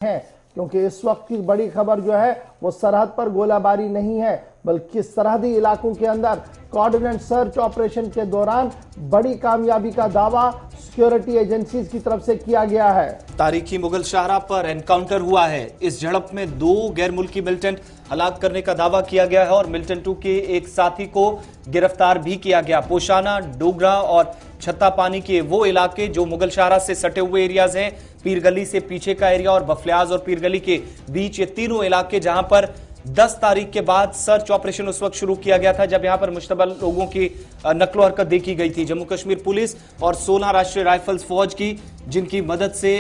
है, क्योंकि इस वक्त की बड़ी खबर जो है वो सरहद पर गोलाबारी नहीं है, बल्कि सरहदी इलाकों के अंदर कोऑर्डिनेट सर्च ऑपरेशन के दौरान बड़ी कामयाबी का दावा सिक्योरिटी एजेंसीज की तरफ से किया गया है। तारीखी मुगल शाहरा पर एनकाउंटर हुआ है। इस झड़प में 2 गैर मुल्की मिलिटेंट हलाक करने का दावा किया गया है और मिलिटेंटों के एक साथी को गिरफ्तार भी किया गया। पोशाना, डोगरा और छत्तापानी के वो इलाके जो मुगल शाहरा से सटे हुए एरियाज हैं, पीर गली से पीछे का एरिया और बफलियाज और पीर गली के बीच, ये तीनों इलाके जहां पर 10 तारीख के बाद सर्च ऑपरेशन उस वक्त शुरू किया गया था जब यहां पर मुश्तबल लोगों की नकलो हरकत देखी गई थी। जम्मू कश्मीर पुलिस और 16 राष्ट्रीय राइफल्स फौज की, जिनकी मदद से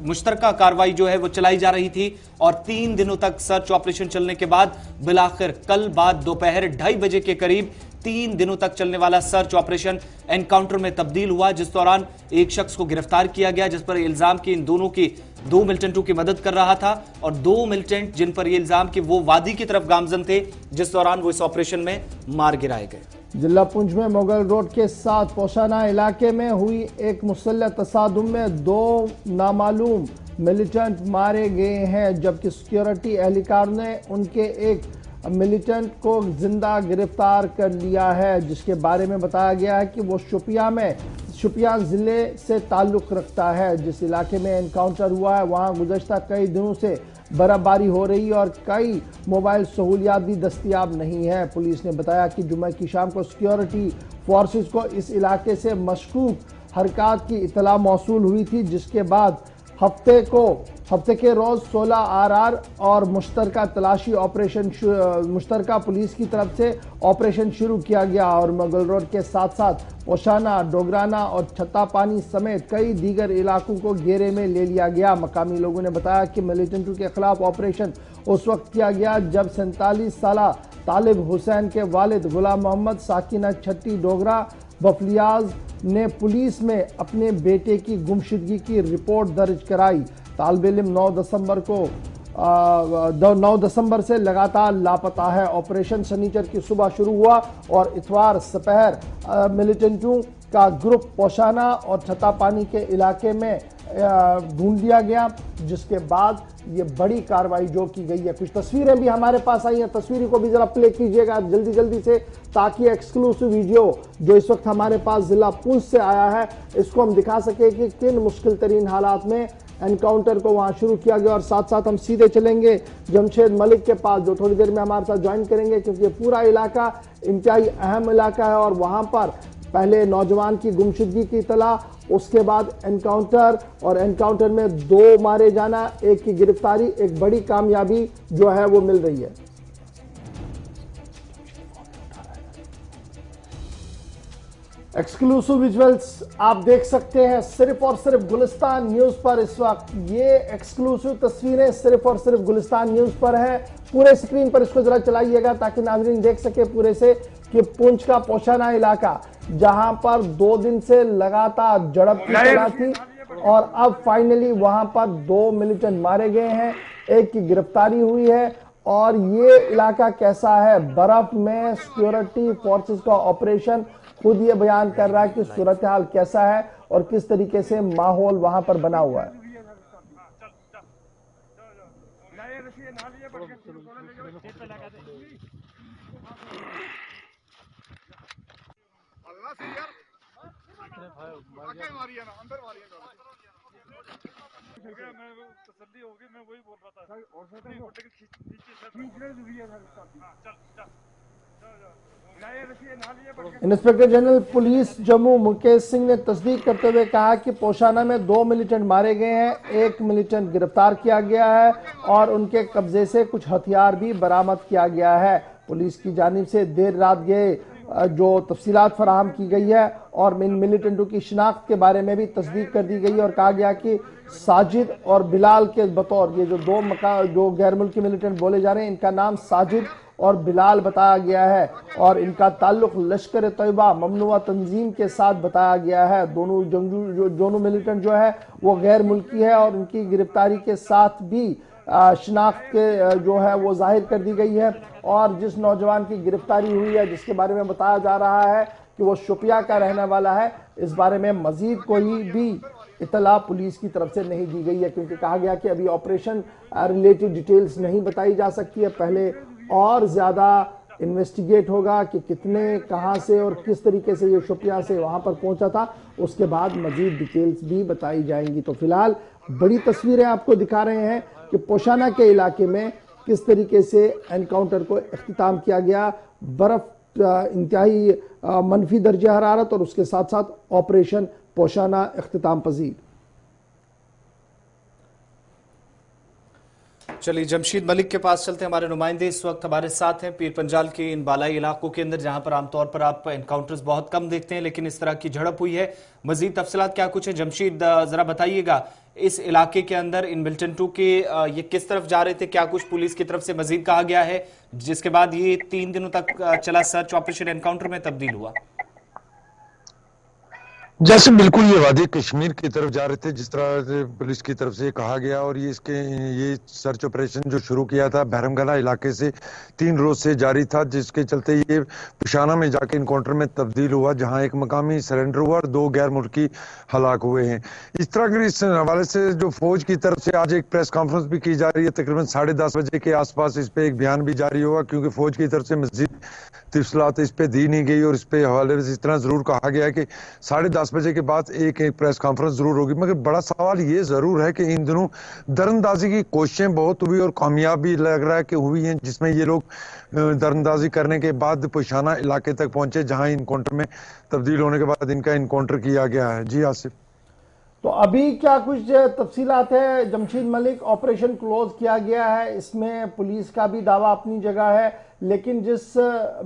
मुश्तरका कार्रवाई जो है वो चलाई जा रही थी और 3 दिनों तक सर्च ऑपरेशन चलने के बाद बिलाखिर कल बाद दोपहर 2:30 बजे के करीब 3 दिनों तक चलने वाला सर्च ऑपरेशन एनकाउंटर में तब्दील हुआ, जिस दौरान एक शख्स को गिरफ्तार किया गया जिस पर इल्जाम कि इन दोनों की 2 मिलिटेंटों की मदद कर रहा था और 2 मिलिटेंट जिन पर यह इल्जाम कि वो वादी की तरफ गामजन थे, जिस दौरान वो इस ऑपरेशन में मार गिराए गए। जिला पुंछ में मुगल रोड के साथ पोशाना इलाके में हुई एक मुसल्लह तसादुम में 2 नामालूम मिलिटेंट मारे गए हैं, जबकि सिक्योरिटी एहलकार ने उनके एक मिलिटेंट को जिंदा गिरफ्तार कर लिया है, जिसके बारे में बताया गया है कि वो शुपियां जिले से ताल्लुक रखता है। जिस इलाके में एनकाउंटर हुआ है वहां गुज़श्ता कई दिनों से बर्फबारी हो रही है और कई मोबाइल सहूलियात भी दस्तियाब नहीं है। पुलिस ने बताया कि जुम्मे की शाम को सिक्योरिटी फोर्सेस को इस इलाके से मशकूक हरकत की इतला मौसूल हुई थी, जिसके बाद हफ्ते के रोज 16 RR और मुश्तरका तलाशी ऑपरेशन मुश्तरका पुलिस की तरफ से ऑपरेशन शुरू किया गया और मुगल रोड के साथ साथ पोशाना, डोगराना और छत्तापानी समेत कई दीगर इलाकों को घेरे में ले लिया गया। मकामी लोगों ने बताया कि मिलिटेंटों के खिलाफ ऑपरेशन उस वक्त किया गया जब 47 साला तालिब हुसैन के वालिद गुलाम मोहम्मद साकिना छट्टी डोगरा बफलियाज ने पुलिस में अपने बेटे की गुमशुदगी की रिपोर्ट दर्ज कराई। तालिब इल्म 9 दिसंबर से लगातार लापता है। ऑपरेशन शनिचर की सुबह शुरू हुआ और इतवार दोपहर मिलिटेंटों का ग्रुप पोशाना और छत्तापानी के इलाके में ढूंढ लिया गया, जिसके बाद ये बड़ी कार्रवाई जो की गई है। कुछ तस्वीरें भी हमारे पास आई हैं, तस्वीरों को भी जरा प्ले कीजिएगा जल्दी से, ताकि एक्सक्लूसिव वीडियो जो इस वक्त हमारे पास जिला पुंछ से आया है इसको हम दिखा सके कि किन मुश्किल तरीन हालात में एनकाउंटर को वहां शुरू किया गया। और साथ साथ हम सीधे चलेंगे जमशेद मलिक के पास, जो थोड़ी देर में हमारे साथ ज्वाइन करेंगे, क्योंकि पूरा इलाका इंतहाई अहम इलाका है और वहां पर पहले नौजवान की गुमशुदगी की इतला, उसके बाद एनकाउंटर और एनकाउंटर में 2 मारे जाना, एक की गिरफ्तारी, एक बड़ी कामयाबी जो है वो मिल रही है। एक्सक्लूसिव विजुअल्स आप देख सकते हैं सिर्फ और सिर्फ गुलिस्तान न्यूज पर। इस वक्त ये एक्सक्लूसिव तस्वीरें सिर्फ और सिर्फ गुलिस्तान न्यूज पर है। पूरे स्क्रीन पर इसको जरा चलाइएगा ताकि नाज़रीन देख सके पूरे से कि पुंछ का पोशाना इलाका, जहां पर 2 दिन से लगातार झड़प की चला थी और अब फाइनली वहां पर 2 मिलिटेंट मारे गए हैं, एक की गिरफ्तारी हुई है। और ये इलाका कैसा है, बर्फ में सिक्योरिटी फोर्सेस का ऑपरेशन खुद ये बयान कर रहा है कि सूरत हाल कैसा है और किस तरीके से माहौल वहां पर बना हुआ है। मैं वही बोल रहा था inspector general police Jammu Mukesh Singh ने तस्दीक करते हुए कहा कि पोशाना में 2 मिलिटेंट मारे गए हैं, एक मिलिटेंट गिरफ्तार किया गया है और उनके कब्जे से कुछ हथियार भी बरामद किया गया है। पुलिस की जानिब से देर रात ये जो तफसीलात फराहम की गई है और इन मिलिटेंटों की शिनाख्त के बारे में भी तस्दीक कर दी गई है और कहा गया कि साजिद और बिलाल के बतौर ये जो गैर मुल्की मिलिटेंट बोले जा रहे हैं, इनका नाम साजिद और बिलाल बताया गया है और इनका ताल्लुक लश्कर तैयबा ममनुआ तंजीम के साथ बताया गया है। दोनों मिलिटेंट जो है वो गैर मुल्की है और उनकी गिरफ्तारी के साथ भी शिनाख्त के जो है वो जाहिर कर दी गई है। और जिस नौजवान की गिरफ्तारी हुई है, जिसके बारे में बताया जा रहा है कि वो शुपिया का रहने वाला है, इस बारे में मजीद कोई भी इतला पुलिस की तरफ से नहीं दी गई है, क्योंकि कहा गया कि अभी ऑपरेशन रिलेटेड डिटेल्स नहीं बताई जा सकती है। पहले और ज्यादा इन्वेस्टिगेट होगा कि कितने, कहां से और किस तरीके से ये शोपियां से वहां पर पहुंचा था, उसके बाद मजीद डिटेल्स भी बताई जाएंगी। तो फिलहाल बड़ी तस्वीरें आपको दिखा रहे हैं कि पोशाना के इलाके में किस तरीके से एनकाउंटर को इख्तिताम किया गया। बर्फ इंतहाई मनफी दर्जा हरारत और उसके साथ साथ ऑपरेशन पोशाना इख्तिताम पजीर। चलिए जमशीद मलिक के पास चलते हैं। हमारे नुमाइंदे इस वक्त हमारे साथ हैं पीर पंजाल के इन बालाई इलाकों के अंदर, जहां पर आमतौर पर आप एनकाउंटर्स बहुत कम देखते हैं, लेकिन इस तरह की झड़प हुई है। मजीद तफसीलात क्या कुछ है जमशीद, जरा बताइएगा इस इलाके के अंदर इन मिल्टन 2 के ये किस तरफ जा रहे थे, क्या कुछ पुलिस की तरफ से मजीद कहा गया है, जिसके बाद ये 3 दिनों तक चला सर्च ऑपरेशन एनकाउंटर में तब्दील हुआ? जैसे बिल्कुल ये वादी कश्मीर की तरफ जा रहे थे, जिस तरह पुलिस की तरफ से कहा गया, और ये सर्च ऑपरेशन जो शुरू किया था बहरमगला इलाके से 3 रोज से जारी था, जिसके चलते ये पुशाना में जाके इनकाउंटर में तब्दील हुआ, जहां एक मकामी सरेंडर हुआ और 2 गैर मुल्की हलाक हुए हैं। इस तरह के इस हवाले से जो फौज की तरफ से आज एक प्रेस कॉन्फ्रेंस भी की जा रही है, तकरीबन 10:30 बजे के आसपास इस पे एक बयान भी जारी होगा, क्योंकि फौज की तरफ से मजीद तफसीलात इस पे दी नहीं गई। और इस पे हवाले से इस तरह जरूर कहा गया है कि 10:30 बजे के बाद एक प्रेस कॉन्फ्रेंस जरूर होगी। मगर बड़ा सवाल ये जरूर है कि इन दिनों दरअंदाजी की कोशिशें बहुत हुई और कामयाब भी लग रहा है कि हुई हैं, जिसमें ये लोग दरअंदाजी करने के बाद पुशाना इलाके तक पहुंचे, जहां इनकाउंटर में तब्दील होने के बाद इनका इनकाउंटर किया गया है। जी आसिफ, तो अभी क्या कुछ तफसीलात है जमशीद मलिक? ऑपरेशन क्लोज किया गया है, इसमें पुलिस का भी दावा अपनी जगह है, लेकिन जिस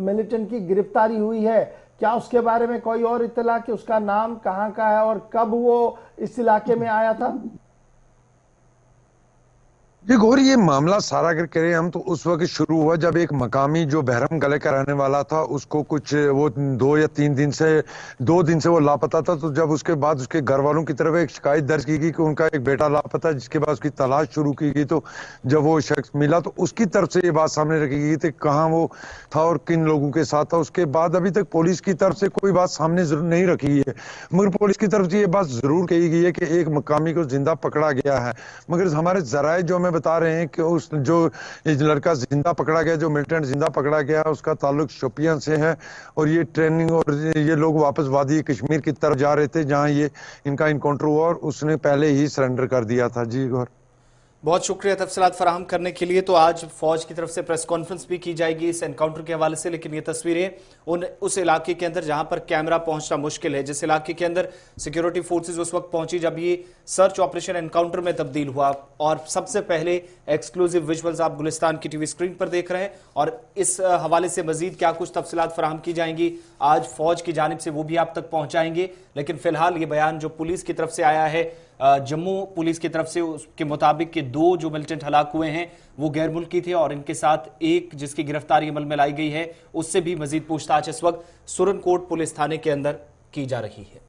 मिलिटेंट की गिरफ्तारी हुई है, क्या उसके बारे में कोई और इत्तला कि उसका नाम कहां का है और कब वो इस इलाके में आया था? जी गौर, ये मामला सारा अगर करें हम तो उस वक्त शुरू हुआ जब एक मकामी जो बहरम गले का रहने वाला था, उसको कुछ वो 2 या 3 दिन से 2 दिन से वो लापता था। तो जब उसके बाद उसके घर वालों की तरफ एक शिकायत दर्ज की गई कि उनका एक बेटा लापता है, जिसके बाद उसकी तलाश शुरू की गई। तो जब वो शख्स मिला तो उसकी तरफ से ये बात सामने रखी गई थी कहाँ वो था और किन लोगों के साथ था। उसके बाद अभी तक पुलिस की तरफ से कोई बात सामने जरूर नहीं रखी है, मगर पुलिस की तरफ से ये बात जरूर कही गई है कि एक मकामी को जिंदा पकड़ा गया है। मगर हमारे जराए जो हमें बता रहे हैं कि उस जो लड़का जिंदा पकड़ा गया, जो मिलिटेंट जिंदा पकड़ा गया, उसका ताल्लुक शोपियां से है और ये ट्रेनिंग और ये लोग वापस वादी कश्मीर की तरफ जा रहे थे, जहां ये इनका इनकाउंटर हुआ और उसने पहले ही सरेंडर कर दिया था। जी गौर, बहुत शुक्रिया तफसीलात फराहम करने के लिए। तो आज फौज की तरफ से प्रेस कॉन्फ्रेंस भी की जाएगी इस एनकाउंटर के हवाले से, लेकिन ये तस्वीरें उस इलाके के अंदर जहां पर कैमरा पहुंचना मुश्किल है, जिस इलाके के अंदर सिक्योरिटी फोर्सेस उस वक्त पहुंची जब ये सर्च ऑपरेशन एनकाउंटर में तब्दील हुआ। और सबसे पहले एक्सक्लूसिव विजुअल्स आप गुलिस्तान की टीवी स्क्रीन पर देख रहे हैं, और इस हवाले से मजीद क्या कुछ तफसीलात फराहम की जाएंगी आज फौज की जानिब से, वो भी आप तक पहुंचाएंगे। लेकिन फिलहाल ये बयान जो पुलिस की तरफ से आया है, जम्मू पुलिस की तरफ से, उसके मुताबिक कि 2 जो मिलिटेंट हलाक हुए हैं वो गैर मुल्की थे, और इनके साथ एक जिसकी गिरफ्तारी अमल में लाई गई है, उससे भी मजीद पूछताछ इस वक्त सुरनकोट पुलिस थाने के अंदर की जा रही है।